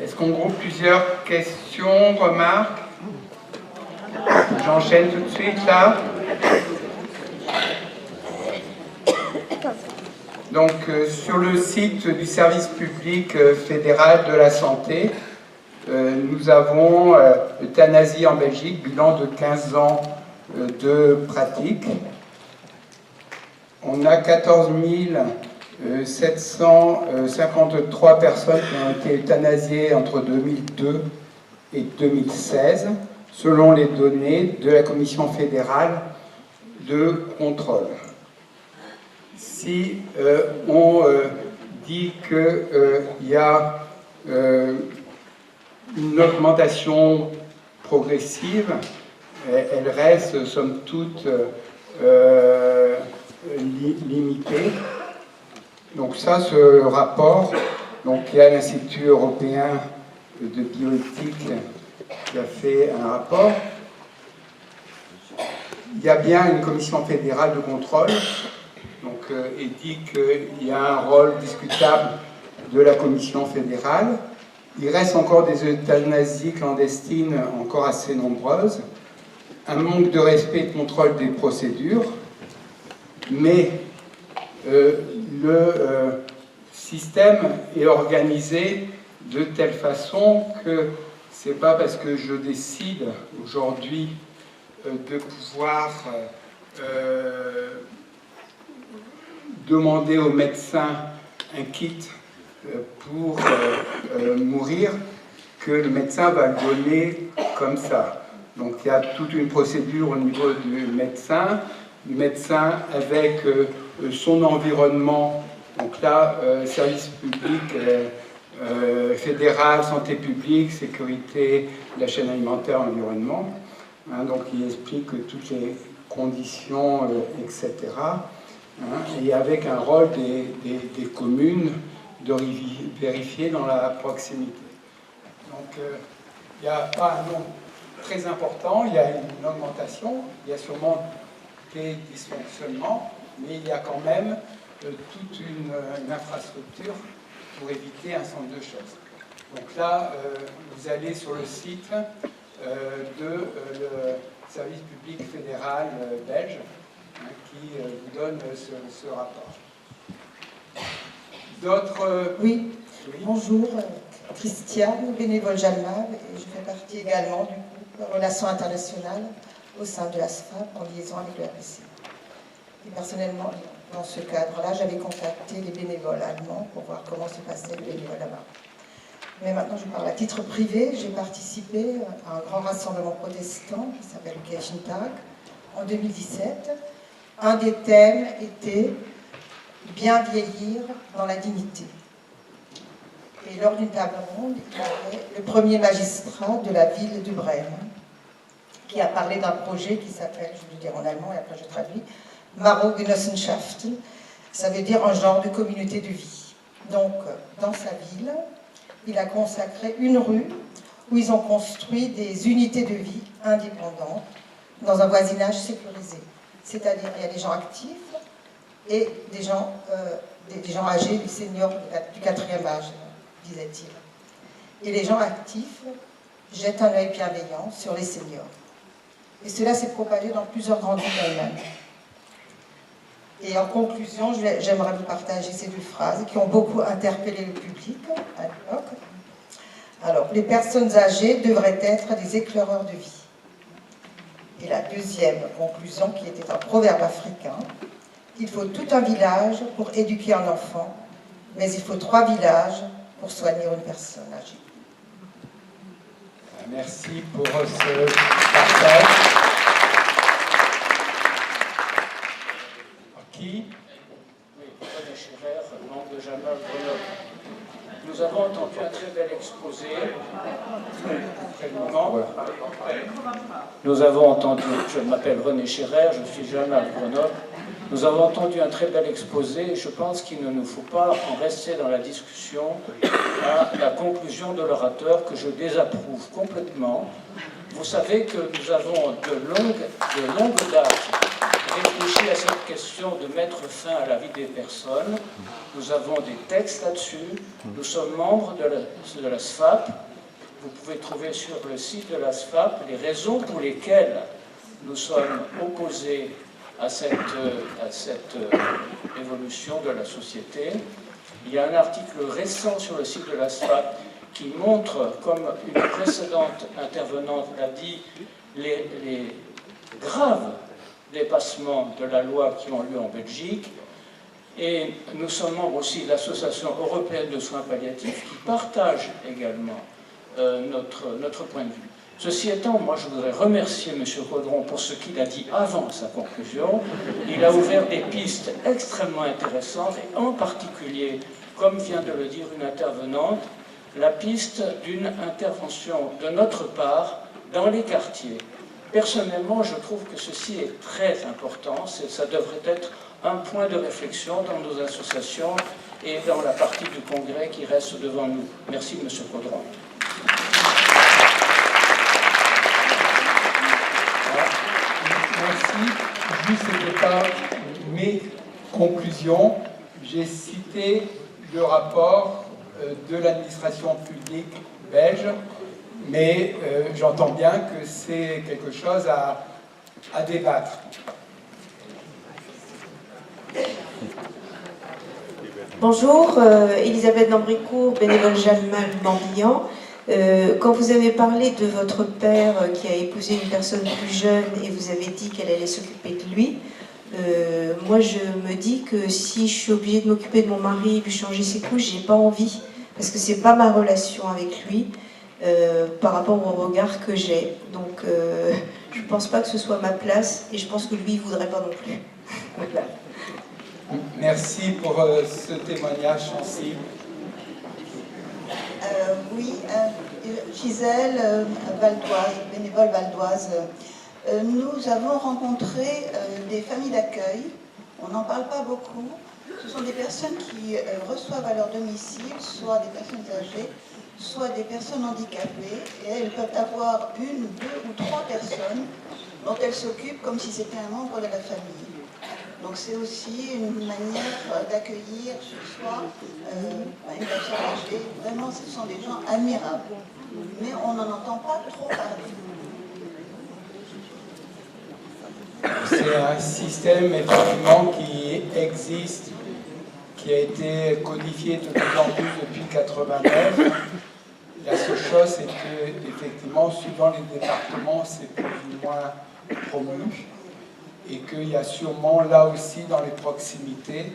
Est-ce qu'on groupe plusieurs questions, remarques? J'enchaîne tout de suite là. Donc sur le site du service public fédéral de la santé, nous avons euthanasie en Belgique, bilan de 15 ans de pratique. On a 14 753 personnes qui ont été euthanasiées entre 2002 et 2016, selon les données de la Commission fédérale de contrôle. Si on dit qu'il y a une augmentation progressive, elle reste somme toute limitée. Donc ça, ce rapport, donc il y a l'Institut européen de bioéthique qui a fait un rapport. Il y a bien une commission fédérale de contrôle, donc il dit qu'il y a un rôle discutable de la commission fédérale. Il reste encore des euthanasies clandestines encore assez nombreuses, un manque de respect et de contrôle des procédures, mais le système est organisé de telle façon que c'est pas parce que je décide aujourd'hui de pouvoir demander au médecin un kit pour mourir que le médecin va le donner comme ça. Donc il y a toute une procédure au niveau du médecin avec son environnement, donc là, service public fédéral, santé publique, sécurité, la chaîne alimentaire, environnement. Hein, donc il explique toutes les conditions, etc. Hein, et avec un rôle des communes de vérifier dans la proximité. Donc il n'y a pas un nombre très important, il y a une augmentation, il y a sûrement des dysfonctionnements, mais il y a quand même toute une infrastructure pour éviter un certain nombre de choses. Donc là, vous allez sur le site de le service public fédéral belge, hein, qui vous donne ce rapport. D'autres... Oui. Bonjour, Christiane, bénévole Jalmab, et je fais partie également du groupe Relations internationales au sein de l'ASFAP en liaison avec le RPC. Et personnellement, dans ce cadre-là, j'avais contacté les bénévoles allemands pour voir comment se passait le bénévolat là-bas. Mais maintenant, je parle à titre privé. J'ai participé à un grand rassemblement protestant qui s'appelle Kirchentag en 2017. Un des thèmes était « Bien vieillir dans la dignité ». Et lors d'une table ronde, il y avait le premier magistrat de la ville de Brême qui a parlé d'un projet qui s'appelle, je vais le dire en allemand et après je traduis, Maroggenossenschaften, ça veut dire un genre de communauté de vie. Donc, dans sa ville, il a consacré une rue où ils ont construit des unités de vie indépendantes dans un voisinage sécurisé. C'est-à-dire, il y a des gens actifs et des gens âgés, des seniors du 4e âge, disait-il. Et les gens actifs jettent un œil bienveillant sur les seniors. Et cela s'est propagé dans plusieurs grandes villes allemandes. Et en conclusion, j'aimerais vous partager ces deux phrases qui ont beaucoup interpellé le public à l'époque. Alors, les personnes âgées devraient être des éclaireurs de vie. Et la deuxième conclusion, qui était un proverbe africain, il faut tout un village pour éduquer un enfant, mais il faut 3 villages pour soigner une personne âgée. Merci pour ce partage. Qui ? Oui, René Scherer, membre de Jalmab Grenoble. Nous avons entendu un très bel exposé. Nous avons entendu, je m'appelle René Scherer, je suis Jalmab Grenoble. Nous avons entendu un très bel exposé et je pense qu'il ne nous faut pas en rester dans la discussion à la conclusion de l'orateur que je désapprouve complètement. Vous savez que nous avons de longue date réfléchi à cette question de mettre fin à la vie des personnes. Nous avons des textes là-dessus. Nous sommes membres de la SFAP. Vous pouvez trouver sur le site de la SFAP les raisons pour lesquelles nous sommes opposés à cette évolution de la société. Il y a un article récent sur le site de la SFAP qui montre, comme une précédente intervenante l'a dit, les graves dépassements de la loi qui ont lieu en Belgique. Et nous sommes membres aussi de l'Association européenne de soins palliatifs qui partage également notre point de vue. Ceci étant, moi je voudrais remercier M. Caudron pour ce qu'il a dit avant sa conclusion. Il a ouvert des pistes extrêmement intéressantes et en particulier, comme vient de le dire une intervenante, la piste d'une intervention de notre part dans les quartiers. Personnellement, je trouve que ceci est très important. Ça devrait être un point de réflexion dans nos associations et dans la partie du Congrès qui reste devant nous. Merci, M. Caudron. Merci. Juste, ce n'était pas mes conclusions. J'ai cité le rapport de l'administration publique belge, mais j'entends bien que c'est quelque chose à débattre. Bonjour, Elisabeth Dambricourt, bénévole Jalmal Morbihan. Quand vous avez parlé de votre père qui a épousé une personne plus jeune et vous avez dit qu'elle allait s'occuper de lui, moi je me dis que si je suis obligée de m'occuper de mon mari et lui changer ses couches, j'ai pas envie, parce que c'est pas ma relation avec lui par rapport au regard que j'ai. Donc je pense pas que ce soit ma place et je pense que lui il voudrait pas non plus. Voilà. Merci pour ce témoignage sensible. Oui, Gisèle, valdoise, bénévole valdoise. Nous avons rencontré des familles d'accueil. On n'en parle pas beaucoup. Ce sont des personnes qui reçoivent à leur domicile soit des personnes âgées, soit des personnes handicapées. Et elles peuvent avoir une, deux ou trois personnes dont elles s'occupent comme si c'était un membre de la famille. Donc c'est aussi une manière d'accueillir chez soi une personne âgée. Vraiment, ce sont des gens admirables. Mais on n'en entend pas trop parler. C'est un système effectivement qui existe, qui a été codifié de plus en plus depuis 1989. La seule chose, c'est que effectivement, suivant les départements, c'est plus ou moins promu. Et qu'il y a sûrement là aussi dans les proximités.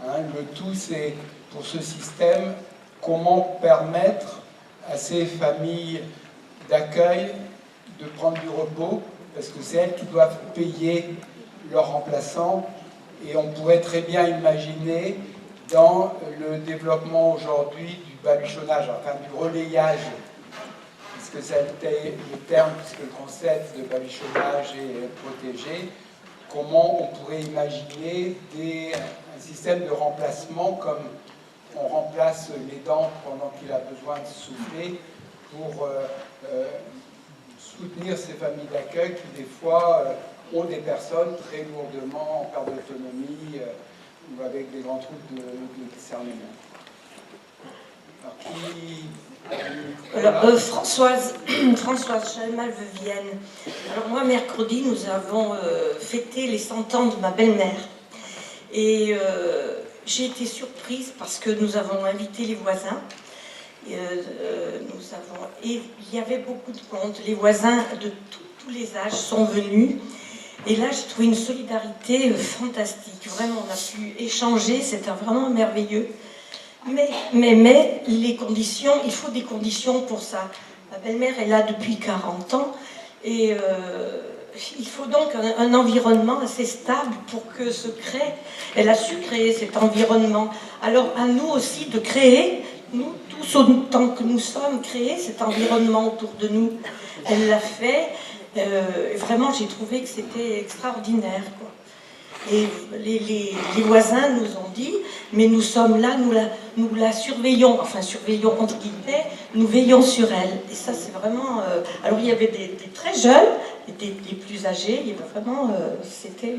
Le tout, c'est pour ce système, comment permettre à ces familles d'accueil de prendre du repos, parce que c'est elles qui doivent payer leurs remplaçants. Et on pourrait très bien imaginer dans le développement aujourd'hui du baluchonnage, enfin du relayage, puisque c'est le terme, puisque le concept de baluchonnage est protégé, comment on pourrait imaginer un système de remplacement comme on remplace les dents pendant qu'il a besoin de souffler pour soutenir ces familles d'accueil qui des fois ont des personnes très lourdement en perte d'autonomie ou avec des grands troubles de discernement. Alors, Françoise Jalmal-Vivienne. Alors moi, mercredi, nous avons fêté les 100 ans de ma belle-mère. Et j'ai été surprise parce que nous avons invité les voisins. Et il y avait beaucoup de monde. Les voisins de tous les âges sont venus. Et là, j'ai trouvé une solidarité fantastique. Vraiment, on a pu échanger. C'était vraiment merveilleux. Mais les conditions, il faut des conditions pour ça. Ma belle-mère est là depuis 40 ans et il faut donc un environnement assez stable pour que se crée. Elle a su créer cet environnement. Alors à nous aussi de créer, nous tous autant que nous sommes, créer cet environnement autour de nous. Elle l'a fait. Vraiment, j'ai trouvé que c'était extraordinaire, quoi. Et les voisins nous ont dit, mais nous sommes là, nous la surveillons, enfin surveillons entre guillemets, nous veillons sur elle. Et ça c'est vraiment... alors il y avait des très jeunes, et des plus âgés, il y avait vraiment... c'était...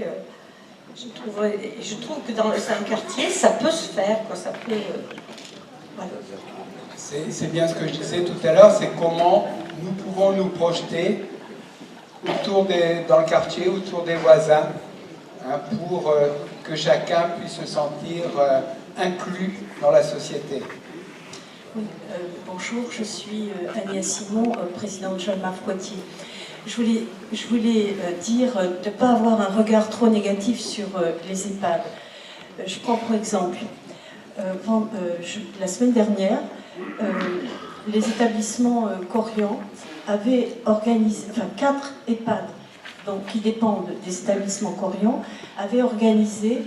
je trouve que dans un quartier, ça peut se faire, quoi, ça peut... voilà. C'est bien ce que je disais tout à l'heure, c'est comment nous pouvons nous projeter dans le quartier, autour des voisins, pour que chacun puisse se sentir inclus dans la société. Oui, bonjour, je suis Agnès Simon, présidente Jeanne Marc Poitiers. Je voulais dire de ne pas avoir un regard trop négatif sur les EHPAD. Je prends pour exemple, la semaine dernière, les établissements Corian avaient organisé, 4 EHPAD, donc, qui dépendent des établissements Corian, avaient organisé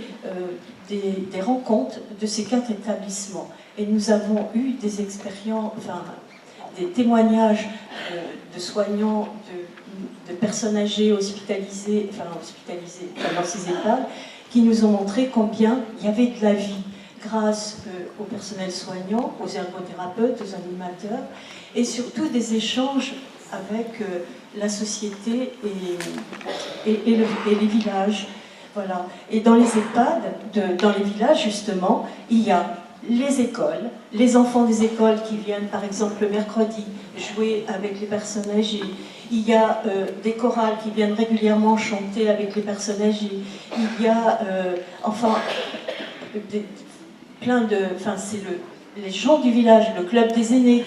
des rencontres de ces 4 établissements. Et nous avons eu des expériences, enfin, des témoignages de soignants, de personnes âgées hospitalisées dans ces EHPAD, qui nous ont montré combien il y avait de la vie grâce au personnel soignant, aux ergothérapeutes, aux animateurs, et surtout des échanges avec la société et les villages. Voilà. Et dans les EHPAD, dans les villages justement, il y a les écoles, les enfants des écoles qui viennent par exemple le mercredi jouer avec les personnes âgées. Il y a des chorales qui viennent régulièrement chanter avec les personnes âgées. Il y a plein de... Enfin, c'est les gens du village, le club des aînés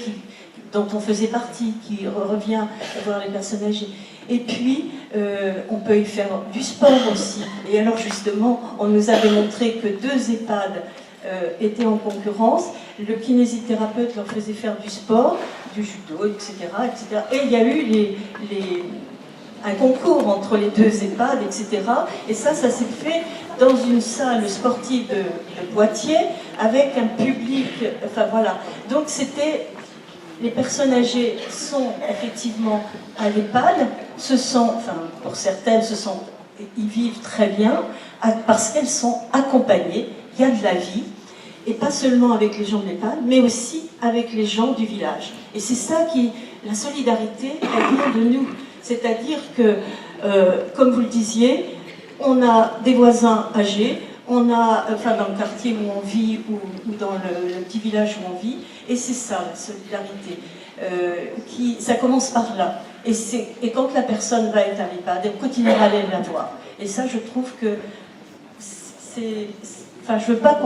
dont on faisait partie, qui revient voir les personnes âgées. Et puis, on peut y faire du sport aussi. Et alors justement, on nous avait montré que 2 EHPAD étaient en concurrence. Le kinésithérapeute leur faisait faire du sport, du judo, etc. etc. Et il y a eu un concours entre les 2 EHPAD, etc. Et ça s'est fait dans une salle sportive de Poitiers, avec un public, enfin voilà. Donc c'était, les personnes âgées sont effectivement à l'EHPAD, pour certaines, ils vivent très bien, parce qu'elles sont accompagnées, il y a de la vie, et pas seulement avec les gens de l'EHPAD, mais aussi avec les gens du village. Et c'est ça la solidarité, elle vient de nous. C'est-à-dire que, comme vous le disiez, on a des voisins âgés, on a, dans le quartier où on vit, ou dans le petit village où on vit, et c'est ça, la solidarité. Ça commence par là. Et quand la personne va être à l'EHPAD, elle continuera à aller la voir. Et ça, je trouve que je veux pas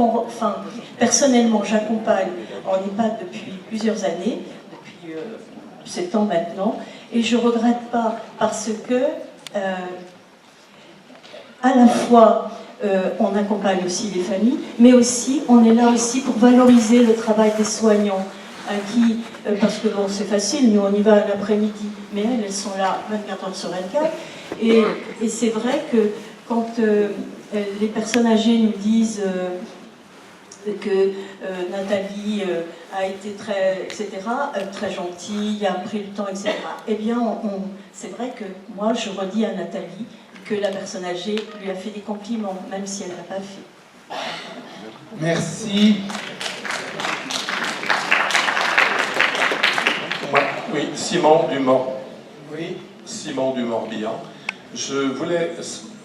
personnellement, j'accompagne en EHPAD depuis plusieurs années, depuis 7 ans maintenant, et je regrette pas parce que, à la fois, on accompagne aussi les familles, mais aussi, on est là aussi pour valoriser le travail des soignants, parce que bon, c'est facile, nous on y va l'après-midi, mais elles sont là 24 heures sur 24, et c'est vrai que quand les personnes âgées nous disent que Nathalie a été très gentille, a pris le temps, etc. Eh bien, c'est vrai que moi, je redis à Nathalie que la personne âgée lui a fait des compliments, même si elle ne l'a pas fait. Merci. Oui, Simon Dumort. Oui. Simon du Morbihan. Je voulais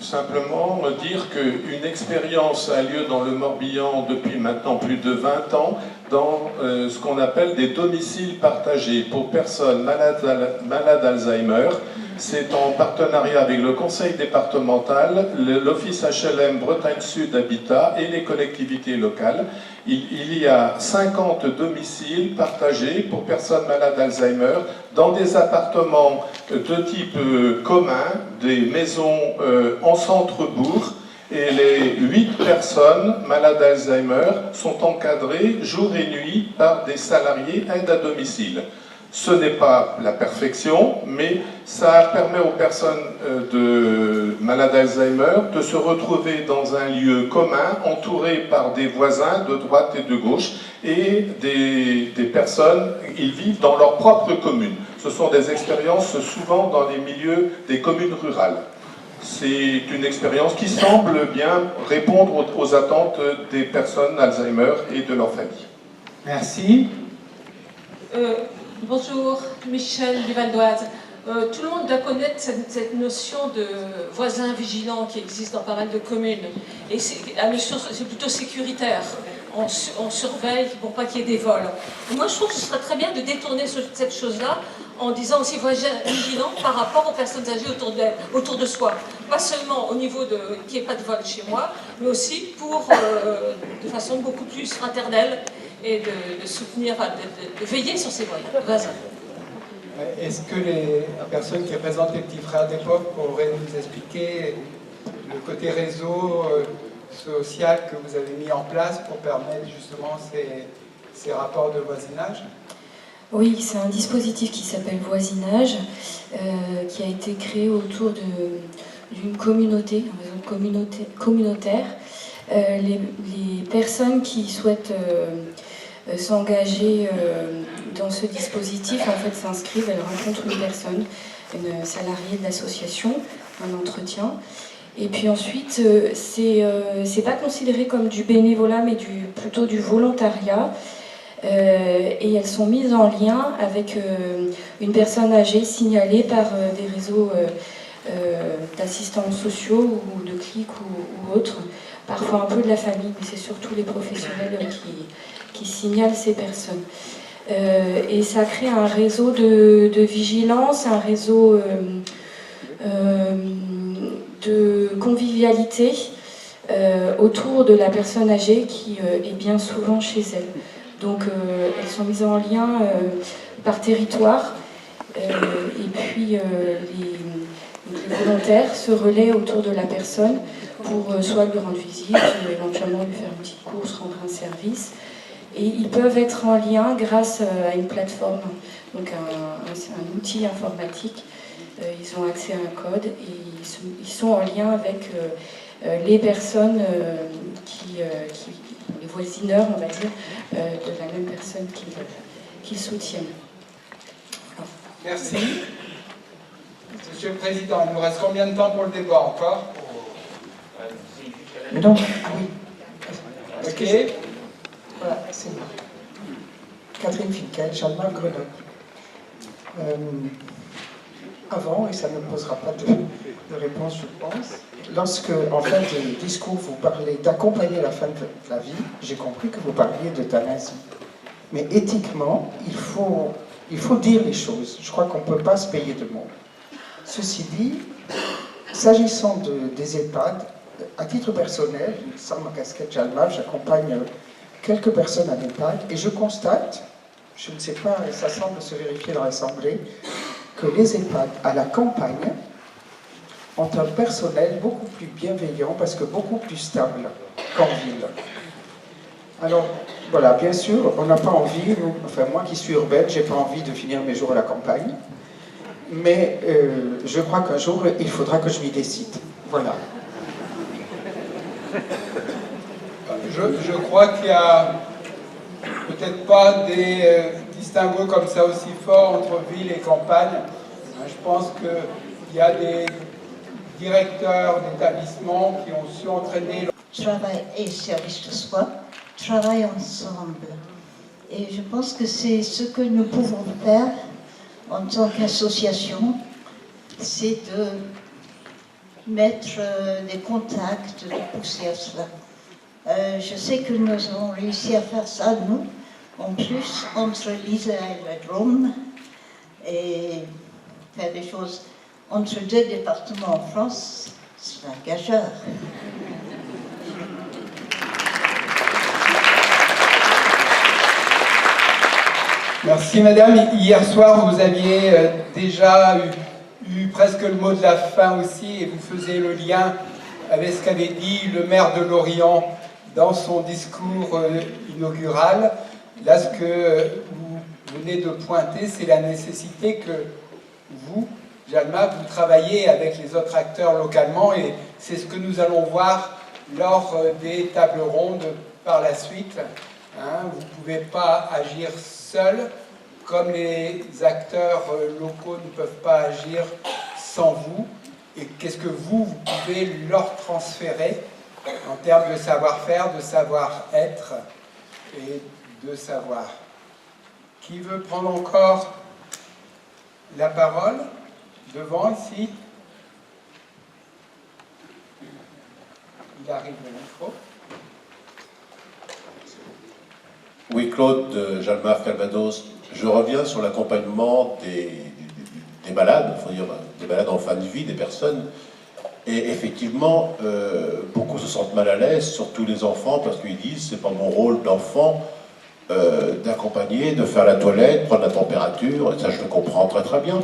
simplement dire qu'une expérience a lieu dans le Morbihan depuis maintenant plus de 20 ans dans ce qu'on appelle des domiciles partagés pour personnes malades d'Alzheimer. C'est en partenariat avec le conseil départemental, l'office HLM Bretagne Sud Habitat et les collectivités locales. Il y a 50 domiciles partagés pour personnes malades d'Alzheimer dans des appartements de type commun, des maisons en centre-bourg. Et les 8 personnes malades d'Alzheimer sont encadrées jour et nuit par des salariés aide à domicile. Ce n'est pas la perfection, mais ça permet aux personnes malades d'Alzheimer de se retrouver dans un lieu commun, entourés par des voisins de droite et de gauche, et des personnes, ils vivent dans leur propre commune. Ce sont des expériences souvent dans les milieux des communes rurales. C'est une expérience qui semble bien répondre aux attentes des personnes Alzheimer et de leur famille. Merci. Bonjour, Michel du Val d'Oise. Tout le monde doit connaître cette notion de voisin vigilant qui existe dans pas mal de communes. Et la notion, c'est plutôt sécuritaire. On surveille pour pas qu'il y ait des vols. Et moi, je trouve que ce serait très bien de détourner cette chose-là en disant aussi voisin vigilant par rapport aux personnes âgées autour de soi. Pas seulement au niveau qu'il n'y ait pas de vol chez moi, mais aussi de façon beaucoup plus fraternelle et de soutenir, de veiller sur ces voisins. Est-ce que les personnes qui représentent les petits frères d'époque pourraient nous expliquer le côté réseau social que vous avez mis en place pour permettre justement ces rapports de voisinage? Oui, c'est un dispositif qui s'appelle Voisinage, qui a été créé autour d'une communauté, un réseau communautaire, les personnes qui souhaitent s'engager dans ce dispositif, en fait, s'inscrivent, elles rencontrent une personne, une salariée de l'association, un entretien. Et puis ensuite, c'est pas considéré comme du bénévolat, mais plutôt du volontariat. Et elles sont mises en lien avec une personne âgée signalée par des réseaux d'assistants sociaux ou de clics ou autres, parfois un peu de la famille, mais c'est surtout les professionnels qui signalent ces personnes. Et ça crée un réseau de vigilance, un réseau de convivialité autour de la personne âgée qui est bien souvent chez elle. Donc elles sont mises en lien par territoire et puis les volontaires se relaient autour de la personne pour soit lui rendre visite, éventuellement lui faire une petite course, rendre un service. Et ils peuvent être en lien grâce à une plateforme, donc un outil informatique. Ils ont accès à un code et ils sont en lien avec les personnes les voisineurs, on va dire, de la même personne qu'ils soutiennent. Alors. Merci. Monsieur le Président, il nous reste combien de temps pour le débat encore? Non. Ah oui. Ok. Voilà, c'est moi. Catherine Finkel, Jalmar, Grenoble. Avant, et ça ne posera pas de réponse, je pense, lorsque, en fin de discours, vous parlez d'accompagner la fin de la vie, j'ai compris que vous parliez d'euthanasie. Mais éthiquement, il faut dire les choses. Je crois qu'on ne peut pas se payer de mots. Ceci dit, s'agissant des EHPAD, à titre personnel, sans ma casquette Jalmar, j'accompagne quelques personnes à l'EHPAD et je constate, je ne sais pas, et ça semble se vérifier dans l'Assemblée, que les EHPAD à la campagne ont un personnel beaucoup plus bienveillant parce que beaucoup plus stable qu'en ville. Alors, voilà, bien sûr, on n'a pas envie, enfin moi qui suis urbaine, j'ai pas envie de finir mes jours à la campagne, mais je crois qu'un jour, il faudra que je m'y décide. Voilà. Je crois qu'il y a peut-être pas des distinguos comme ça aussi forts entre ville et campagne. Je pense qu'il y a des directeurs d'établissements qui ont su entraîner... Travail et service de soi travaillent ensemble. Et je pense que c'est ce que nous pouvons faire en tant qu'association, c'est de mettre des contacts, de pousser à cela. Je sais que nous avons réussi à faire ça, nous, en plus, entre l'Isère et la Drôme, et faire des choses entre deux départements en France, c'est un gageur. Merci Madame. Hier soir, vous aviez déjà eu presque le mot de la fin aussi, et vous faisiez le lien avec ce qu'avait dit le maire de Lorient dans son discours inaugural. Là, ce que vous venez de pointer, c'est la nécessité que vous, Jalmar, vous travaillez avec les autres acteurs localement, et c'est ce que nous allons voir lors des tables rondes par la suite. Vous ne pouvez pas agir seul, comme les acteurs locaux ne peuvent pas agir sans vous. Et qu'est-ce que vous pouvez leur transférer en termes de savoir-faire, de savoir-être et de savoir. Qui veut prendre encore la parole devant ici? Il arrive le micro. Oui, Claude, Jalmar Calvados. Je reviens sur l'accompagnement des malades, il faut dire des malades en fin de vie, des personnes. Et effectivement, beaucoup se sentent mal à l'aise, surtout les enfants, parce qu'ils disent c'est pas mon rôle d'enfant d'accompagner, de faire la toilette, prendre la température, et ça je le comprends très très bien.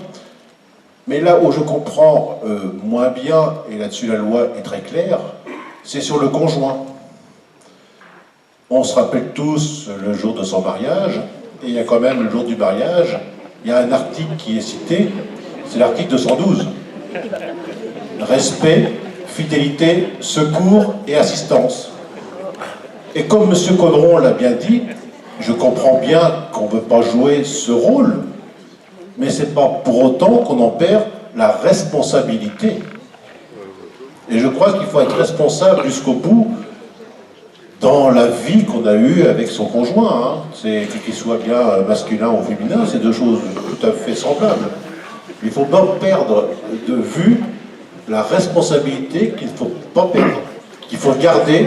Mais là où je comprends moins bien, et là-dessus la loi est très claire, c'est sur le conjoint. On se rappelle tous le jour de son mariage, et il y a quand même le jour du mariage, il y a un article qui est cité, c'est l'article 212. Respect, fidélité, secours et assistance. Et comme M. Conneron l'a bien dit, je comprends bien qu'on ne veut pas jouer ce rôle, mais ce n'est pas pour autant qu'on en perd la responsabilité. Et je crois qu'il faut être responsable jusqu'au bout dans la vie qu'on a eue avec son conjoint. C'est qu'il soit bien masculin ou féminin, c'est deux choses tout à fait semblables. Il ne faut pas perdre de vue la responsabilité qu'il ne faut pas perdre, qu'il faut garder